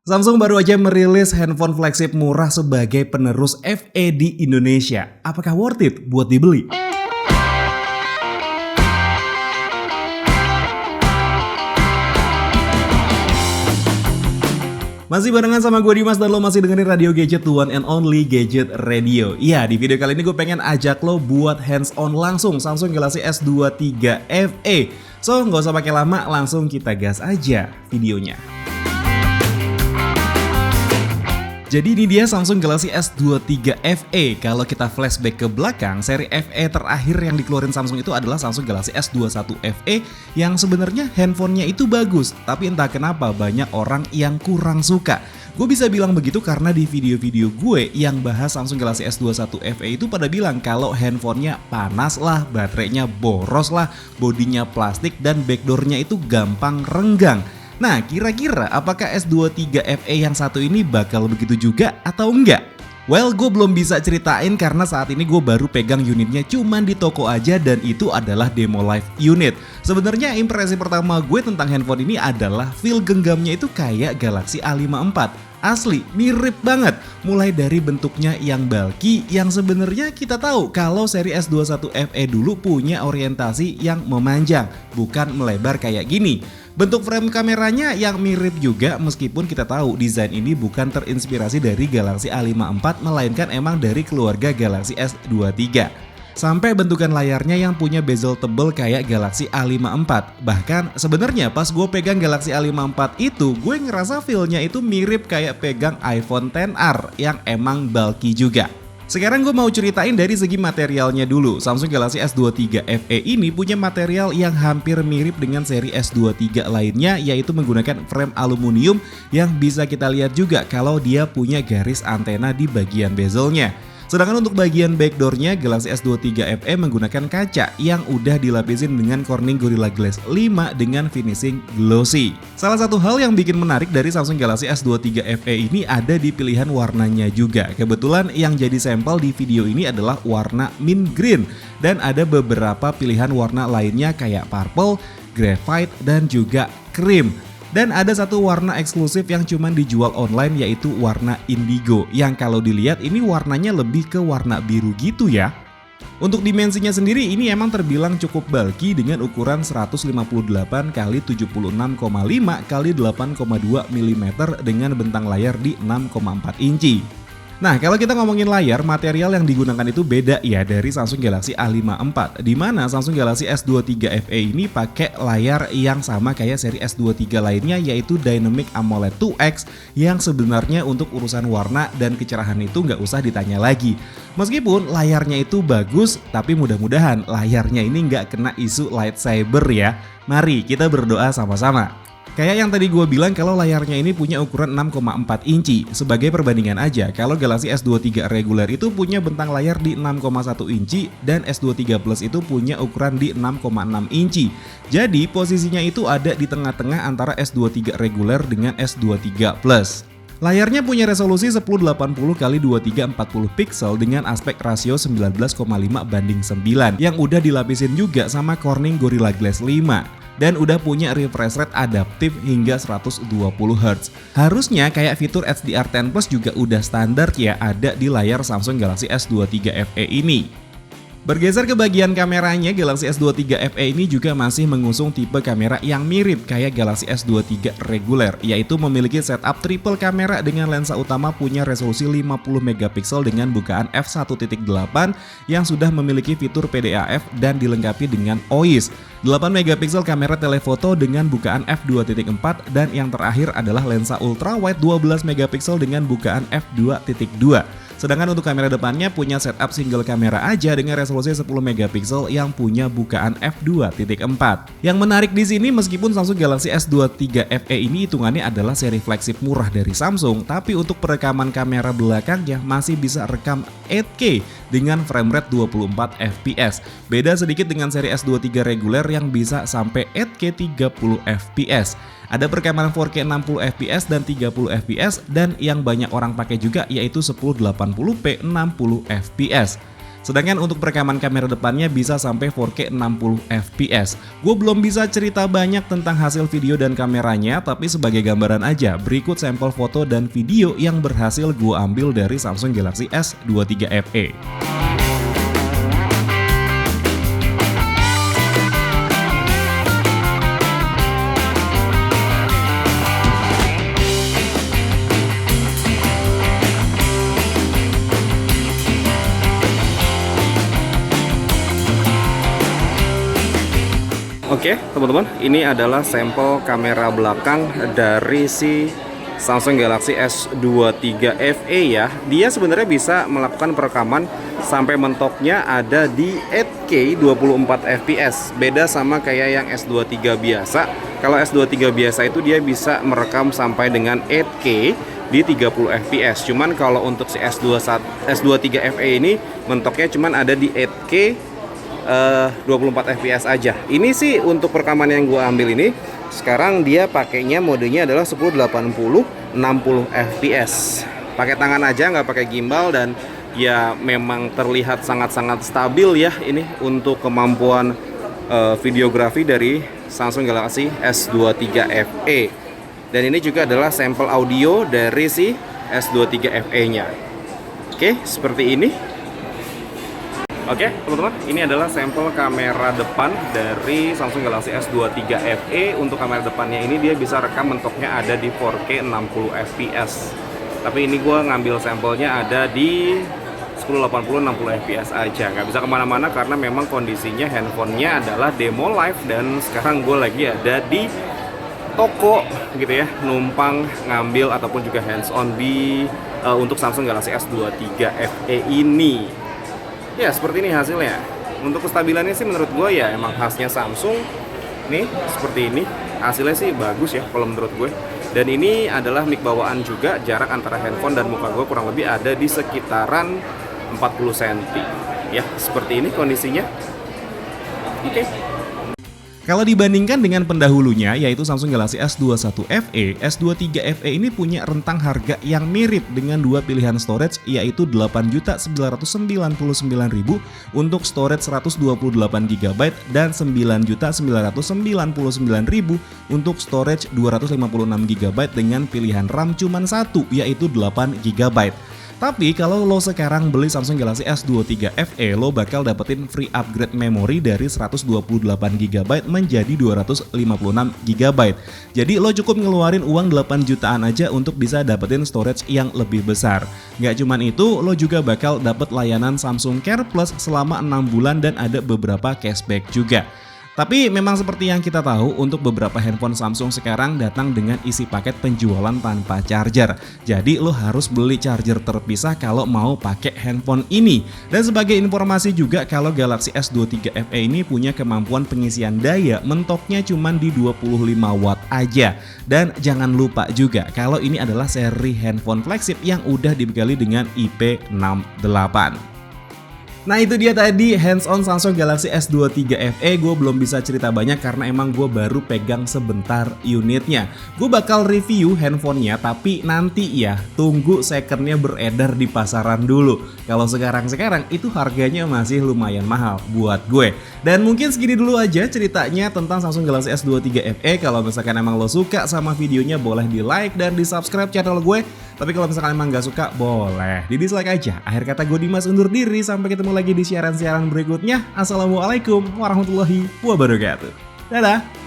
Samsung baru aja merilis handphone flagship murah sebagai penerus FE di Indonesia. Apakah worth it buat dibeli? Masih barengan sama gue Dimas dan lo masih dengerin Radio Gadget, the one and only Gadget Radio. Iya, di video kali ini gue pengen ajak lo buat hands on langsung Samsung Galaxy S23 FE. So, nggak usah pakai lama, langsung kita gas aja videonya. Jadi ini dia Samsung Galaxy S23 FE. Kalau kita flashback ke belakang, seri FE terakhir yang dikeluarin Samsung itu adalah Samsung Galaxy S21 FE yang sebenarnya handphonenya itu bagus, tapi entah kenapa banyak orang yang kurang suka. Gue bisa bilang begitu karena di video-video gue yang bahas Samsung Galaxy S21 FE itu pada bilang kalau handphonenya panas lah, baterainya boros lah, bodinya plastik dan backdoornya itu gampang renggang. Nah, kira-kira apakah S23 FE yang satu ini bakal begitu juga atau enggak? Well, gue belum bisa ceritain karena saat ini gue baru pegang unitnya cuman di toko aja dan itu adalah demo live unit. Sebenarnya impresi pertama gue tentang handphone ini adalah feel genggamnya itu kayak Galaxy A54. Asli, mirip banget. Mulai dari bentuknya yang bulky, yang sebenarnya kita tahu kalau seri S21 FE dulu punya orientasi yang memanjang, bukan melebar kayak gini. Bentuk frame kameranya yang mirip juga meskipun kita tahu desain ini bukan terinspirasi dari Galaxy A54 melainkan emang dari keluarga Galaxy S23. Sampai bentukan layarnya yang punya bezel tebel kayak Galaxy A54. Bahkan sebenarnya pas gue pegang Galaxy A54 itu gue ngerasa feel-nya itu mirip kayak pegang iPhone XR yang emang bulky juga. Sekarang gue mau ceritain dari segi materialnya dulu. Samsung Galaxy S23 FE ini punya material yang hampir mirip dengan seri S23 lainnya, yaitu menggunakan frame aluminium yang bisa kita lihat juga kalau dia punya garis antena di bagian bezelnya. Sedangkan untuk bagian backdoornya, Galaxy S23 FE menggunakan kaca yang udah dilapisin dengan Corning Gorilla Glass 5 dengan finishing glossy. Salah satu hal yang bikin menarik dari Samsung Galaxy S23 FE ini ada di pilihan warnanya juga. Kebetulan yang jadi sampel di video ini adalah warna mint green dan ada beberapa pilihan warna lainnya kayak purple, graphite, dan juga cream. Dan ada satu warna eksklusif yang cuma dijual online yaitu warna indigo yang kalau dilihat ini warnanya lebih ke warna biru gitu ya. Untuk dimensinya sendiri ini emang terbilang cukup bulky dengan ukuran 158 x 76,5 x 8,2 mm dengan bentang layar di 6,4 inci. Nah, kalau kita ngomongin layar, material yang digunakan itu beda ya dari Samsung Galaxy A54, di mana Samsung Galaxy S23 FE ini pakai layar yang sama kayak seri S23 lainnya yaitu Dynamic AMOLED 2X yang sebenarnya untuk urusan warna dan kecerahan itu nggak usah ditanya lagi. Meskipun layarnya itu bagus, tapi mudah-mudahan layarnya ini nggak kena isu lightsaber ya. Mari kita berdoa sama-sama. Kayak yang tadi gue bilang kalau layarnya ini punya ukuran 6,4 inci. Sebagai perbandingan aja, kalau Galaxy S23 reguler itu punya bentang layar di 6,1 inci dan S23 Plus itu punya ukuran di 6,6 inci. Jadi posisinya itu ada di tengah-tengah antara S23 reguler dengan S23 Plus. Layarnya punya resolusi 1080 x 2340 pixel dengan aspek rasio 19,5:9 yang udah dilapisin juga sama Corning Gorilla Glass 5. Dan udah punya refresh rate adaptif hingga 120 Hz. Harusnya kayak fitur HDR10 Plus juga udah standar ya ada di layar Samsung Galaxy S23 FE ini. Bergeser ke bagian kameranya, Galaxy S23 FE ini juga masih mengusung tipe kamera yang mirip kayak Galaxy S23 reguler, yaitu memiliki setup triple kamera dengan lensa utama punya resolusi 50 megapiksel dengan bukaan f1.8 yang sudah memiliki fitur PDAF dan dilengkapi dengan OIS. 8 megapiksel kamera telefoto dengan bukaan f2.4 dan yang terakhir adalah lensa ultrawide 12 megapiksel dengan bukaan f2.2. Sedangkan untuk kamera depannya punya setup single kamera aja dengan resolusi 10 megapiksel yang punya bukaan f2.4. Yang menarik di sini meskipun Samsung Galaxy S23 FE ini hitungannya adalah seri flagship murah dari Samsung, tapi untuk perekaman kamera belakangnya masih bisa rekam 8K dengan frame rate 24 fps. Beda sedikit dengan seri S23 reguler yang bisa sampai 8K 30 fps. Ada perekaman 4K 60 fps dan 30 fps dan yang banyak orang pakai juga yaitu 1080p 60 fps. Sedangkan untuk perekaman kamera depannya bisa sampai 4K 60 fps. Gue belum bisa cerita banyak tentang hasil video dan kameranya, tapi sebagai gambaran aja, berikut sampel foto dan video yang berhasil gue ambil dari Samsung Galaxy S23 FE. Oke teman-teman, ini adalah sampel kamera belakang dari si Samsung Galaxy S23 FE ya. Dia sebenarnya bisa melakukan perekaman sampai mentoknya ada di 8K 24 fps. Beda sama kayak yang S23 biasa. Kalau S23 biasa itu dia bisa merekam sampai dengan 8K di 30 fps. Cuman kalau untuk si S23 FE ini mentoknya cuman ada di 8K 24 fps aja. Ini sih untuk perekaman yang gue ambil ini. Sekarang dia pakainya modenya adalah 1080 60 fps. Pakai tangan aja, nggak pakai gimbal, dan ya memang terlihat sangat-sangat stabil ya ini untuk kemampuan videografi dari Samsung Galaxy S23 FE. Dan ini juga adalah sampel audio dari si S23 FE-nya. Oke, seperti ini. Oke teman-teman, ini adalah sampel kamera depan dari Samsung Galaxy S23 FE. Untuk kamera depannya ini dia bisa rekam mentoknya ada di 4K 60 fps. Tapi ini gue ngambil sampelnya ada di 1080 60 fps aja. Nggak bisa kemana-mana karena memang kondisinya handphonenya adalah demo live. Dan sekarang gue lagi ada di toko gitu ya, numpang ngambil ataupun juga hands on di untuk Samsung Galaxy S23 FE ini. Ya seperti ini hasilnya. Untuk kestabilannya sih menurut gue ya emang khasnya Samsung. Nih seperti ini. Hasilnya sih bagus ya kalau menurut gue. Dan ini adalah mic bawaan juga. Jarak antara handphone dan muka gue kurang lebih ada di sekitaran 40 cm. Ya seperti ini kondisinya. Oke. Kalau dibandingkan dengan pendahulunya yaitu Samsung Galaxy S21 FE, S23 FE ini punya rentang harga yang mirip dengan dua pilihan storage yaitu 8.999.000 untuk storage 128GB dan 9.999.000 untuk storage 256GB dengan pilihan RAM cuma satu yaitu 8GB. Tapi kalau lo sekarang beli Samsung Galaxy S23 FE, lo bakal dapetin free upgrade memori dari 128GB menjadi 256GB. Jadi lo cukup ngeluarin uang 8 jutaan aja untuk bisa dapetin storage yang lebih besar. Gak cuman itu, lo juga bakal dapet layanan Samsung Care Plus selama 6 bulan dan ada beberapa cashback juga. Tapi memang seperti yang kita tahu, untuk beberapa handphone Samsung sekarang datang dengan isi paket penjualan tanpa charger. Jadi lo harus beli charger terpisah kalau mau pakai handphone ini. Dan sebagai informasi juga, kalau Galaxy S23 FE ini punya kemampuan pengisian daya mentoknya cuma di 25 watt aja. Dan jangan lupa juga kalau ini adalah seri handphone flagship yang udah dibekali dengan IP68. Nah itu dia tadi hands-on Samsung Galaxy S23 FE. Gue belum bisa cerita banyak karena emang gue baru pegang sebentar unitnya. Gue bakal review handphonenya tapi nanti ya, tunggu secondnya beredar di pasaran dulu. Kalau sekarang itu harganya masih lumayan mahal buat gue. Dan mungkin segini dulu aja ceritanya tentang Samsung Galaxy S23 FE. Kalau misalkan emang lo suka sama videonya, boleh di like dan di subscribe channel gue. Tapi kalau misalkan emang gak suka, boleh di dislike aja. Akhir kata gue Dimas undur diri, sampai ketemu lagi di siaran-siaran berikutnya. Assalamualaikum warahmatullahi wabarakatuh. Dadah.